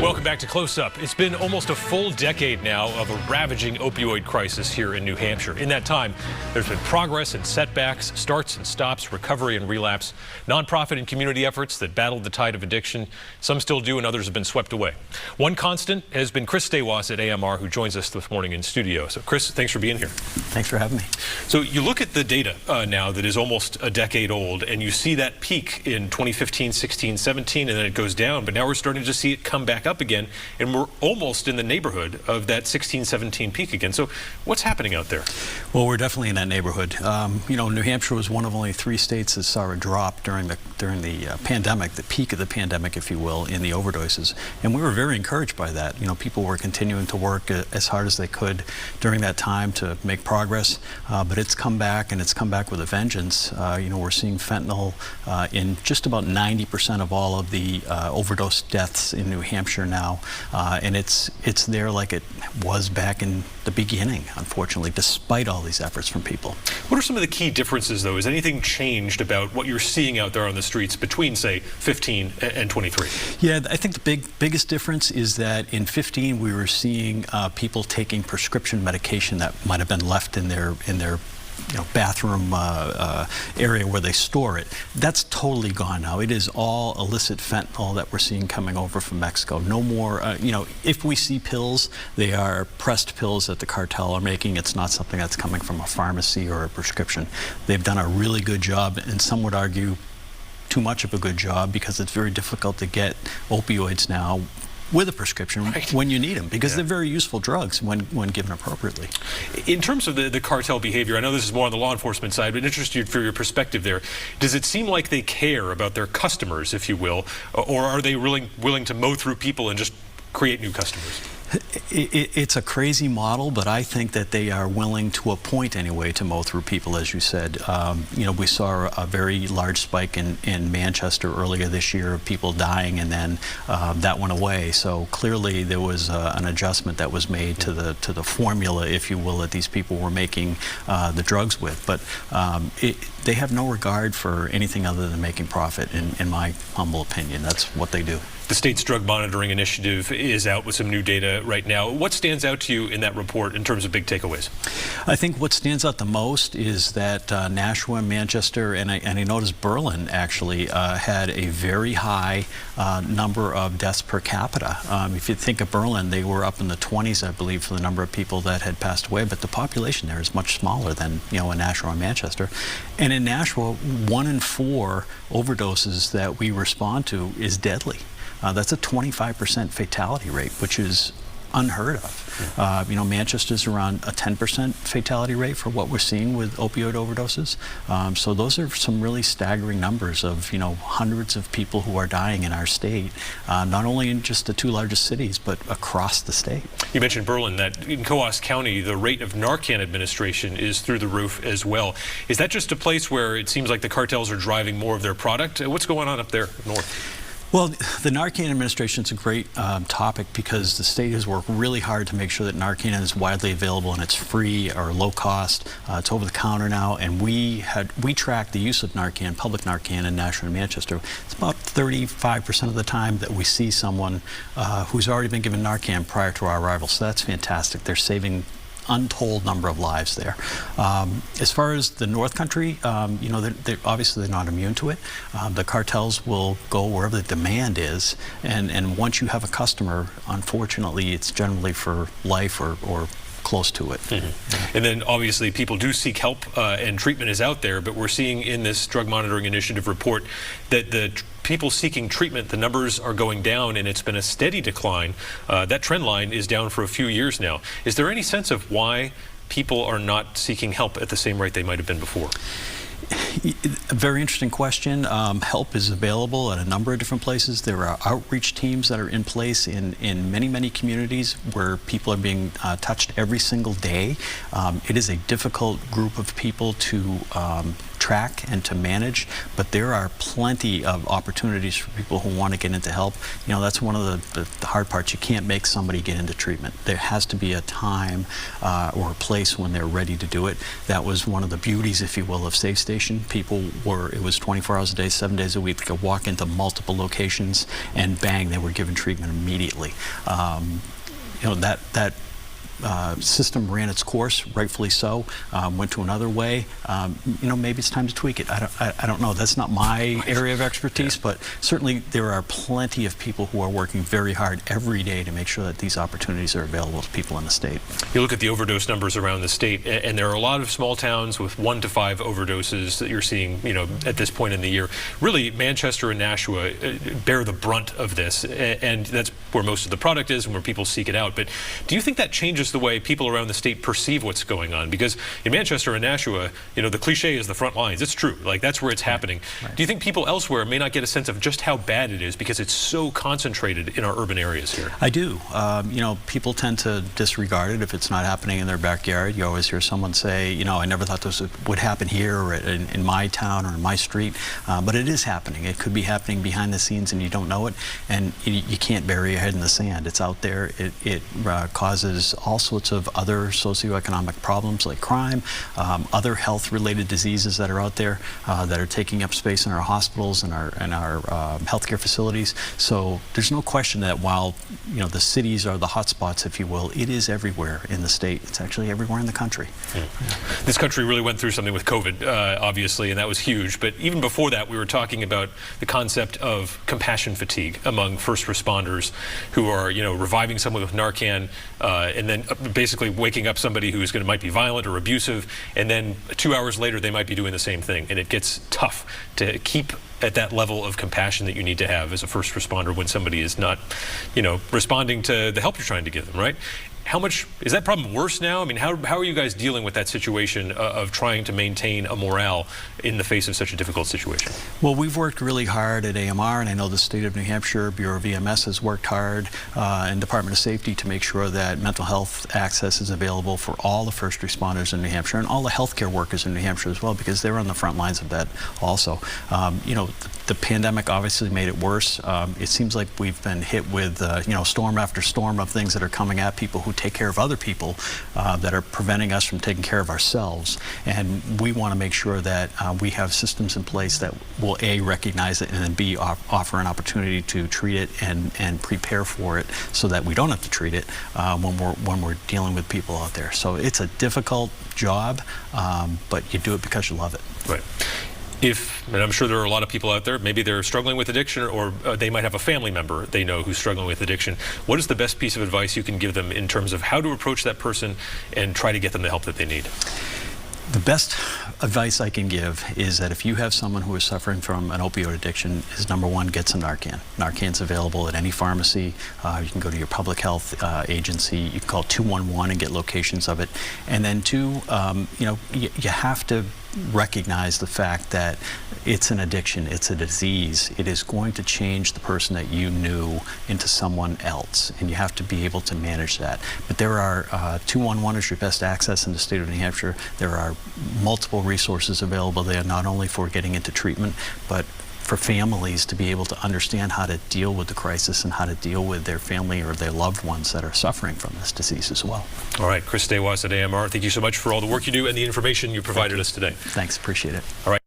Welcome back to Close Up. It's been almost a full decade now of a ravaging opioid crisis here in New Hampshire. In that time, there's been progress and setbacks, starts and stops, recovery and relapse, nonprofit and community efforts that battled the tide of addiction. Some still do and others have been swept away. One constant has been Chris Stawas at AMR, who joins us this morning in studio. So Chris, thanks for being here. Thanks for having me. So you look at the data now that is almost a decade old, and you see that peak in 2015, 16, 17, and then it goes down. But now we're starting to see it come back up again, and we're almost in the neighborhood of that 16, 17 peak again. So what's happening out there? Well, we're definitely in that neighborhood. You know, New Hampshire was one of only 3 states that saw a drop during the pandemic, the peak of the pandemic, if you will, in the overdoses. And we were very encouraged by that. You know, people were continuing to work as hard as they could during that time to make progress. But it's come back, and it's come back with a vengeance. You know, we're seeing fentanyl in just about 90% of all of the overdose deaths in New Hampshire now. And it's there like it was back in the beginning, unfortunately, despite all these efforts from people. What are some of the key differences, though? Has anything changed about what you're seeing out there on the streets between, say, 15 and 23? Yeah, I think the biggest difference is that in 15 we were seeing people taking prescription medication that might have been left in their bathroom area where they store it. That's totally gone now. It is all illicit fentanyl that we're seeing coming over from Mexico. No more, if we see pills, they are pressed pills that the cartel are making. It's not something that's coming from a pharmacy or a prescription. They've done a really good job, and some would argue too much of a good job, because it's very difficult to get opioids now with a prescription when you need them, because they're very useful drugs when given appropriately. In terms of the cartel behavior, I know this is more on the law enforcement side, but interested for your perspective there. Does it seem like they care about their customers, if you will, or are they willing to mow through people and just create new customers? It's a crazy model, but I think that they are willing, to a point anyway, to mow through people, as you said. You know, we saw a very large spike in Manchester earlier this year of people dying, and then that went away. So clearly there was an adjustment that was made to the formula, if you will, that these people were making the drugs with. But they have no regard for anything other than making profit, in my humble opinion. That's what they do. The state's drug monitoring initiative is out with some new data right now. What stands out to you in that report in terms of big takeaways? I think what stands out the most is that Nashua, Manchester, and I noticed Berlin actually had a very high number of deaths per capita. If you think of Berlin, they were up in the 20s, I believe, for the number of people that had passed away, but the population there is much smaller than, in Nashua and Manchester. And in Nashua, 1 in 4 overdoses that we respond to is deadly. That's a 25% fatality rate, which is unheard of. Manchester's around a 10% fatality rate for what we're seeing with opioid overdoses. So those are some really staggering numbers of, hundreds of people who are dying in our state, not only in just the 2 largest cities, but across the state. You mentioned Berlin, that in Coos County, the rate of Narcan administration is through the roof as well. Is that just a place where it seems like the cartels are driving more of their product? What's going on up there north? Well, the Narcan administration is a great topic, because the state has worked really hard to make sure that Narcan is widely available and it's free or low cost. It's over the counter now, and we track the use of Narcan, public Narcan, in Nashua and Manchester. It's about 35% of the time that we see someone who's already been given Narcan prior to our arrival. So that's fantastic. They're saving untold number of lives there. As far as the North Country, obviously they're not immune to it. The cartels will go wherever the demand is, and once you have a customer, unfortunately, it's generally for life or close to it. Mm-hmm. And then obviously people do seek help, and treatment is out there, but we're seeing in this drug monitoring initiative report that the people seeking treatment, the numbers are going down, and it's been a steady decline. That trend line is down for a few years now. Is there any sense of why people are not seeking help at the same rate they might have been before? A very interesting question. Help is available at a number of different places. There are outreach teams that are in place in many communities where people are being touched every single day. It is a difficult group of people to track and to manage, but there are plenty of opportunities for people who want to get into help. That's one of the hard parts. You can't make somebody get into treatment. There has to be a time or a place when they're ready to do it. That was one of the beauties, if you will, of Safe State station. It was 24 hours a day, 7 days a week. They could walk into multiple locations and bang, they were given treatment immediately. That system ran its course, rightfully so, went to another way. Maybe it's time to tweak it. I don't know. That's not my area of expertise, but certainly there are plenty of people who are working very hard every day to make sure that these opportunities are available to people in the state. You look at the overdose numbers around the state, and there are a lot of small towns with 1 to 5 overdoses that you're seeing, at this point in the year. Really, Manchester and Nashua bear the brunt of this, and that's where most of the product is and where people seek it out. But do you think that changes the way people around the state perceive what's going on? Because in Manchester and Nashua, the cliche is the front lines. It's true. Like, that's where it's happening. Right. Do you think people elsewhere may not get a sense of just how bad it is because it's so concentrated in our urban areas here? I do. People tend to disregard it if it's not happening in their backyard. You always hear someone say, I never thought this would happen here or in my town or in my street. But it is happening. It could be happening behind the scenes and you don't know it. And you can't bury your head in the sand. It's out there. It causes all sorts of other socioeconomic problems like crime, other health-related diseases that are out there that are taking up space in our hospitals and our healthcare facilities. So there's no question that while the cities are the hotspots, if you will, it is everywhere in the state. It's actually everywhere in the country. Yeah. This country really went through something with COVID, obviously, and that was huge. But even before that, we were talking about the concept of compassion fatigue among first responders who are, reviving someone with Narcan and then basically waking up somebody who might be violent or abusive, and then 2 hours later they might be doing the same thing. And it gets tough to keep at that level of compassion that you need to have as a first responder when somebody is not, responding to the help you're trying to give them, right? How much is that problem worse now? I mean, how are you guys dealing with that situation of trying to maintain a morale in the face of such a difficult situation? Well, we've worked really hard at AMR, and I know the state of New Hampshire Bureau of EMS has worked hard, and Department of Safety to make sure that mental health access is available for all the first responders in New Hampshire and all the healthcare workers in New Hampshire as well, because they're on the front lines of that also. The pandemic obviously made it worse. It seems like we've been hit with storm after storm of things that are coming at people who take care of other people that are preventing us from taking care of ourselves. And we want to make sure that we have systems in place that will A, recognize it, and then B, offer an opportunity to treat it and prepare for it so that we don't have to treat it when we're dealing with people out there. So it's a difficult job, but you do it because you love it. Right. And I'm sure there are a lot of people out there, maybe they're struggling with addiction, or they might have a family member they know who's struggling with addiction. What is the best piece of advice you can give them in terms of how to approach that person and try to get them the help that they need? The best advice I can give is that if you have someone who is suffering from an opioid addiction, is number one, get some Narcan. Narcan's available at any pharmacy. You can go to your public health agency. You can call 211 and get locations of it. And then two, you have to recognize the fact that it's an addiction, it's a disease. It is going to change the person that you knew into someone else, and you have to be able to manage that. But there are 211 is your best access in the state of New Hampshire. There are multiple resources available there, not only for getting into treatment, but for families to be able to understand how to deal with the crisis and how to deal with their family or their loved ones that are suffering from this disease as well. All right, Chris Stawas at AMR, thank you so much for all the work you do and the information you provided us today. Thanks, appreciate it. All right.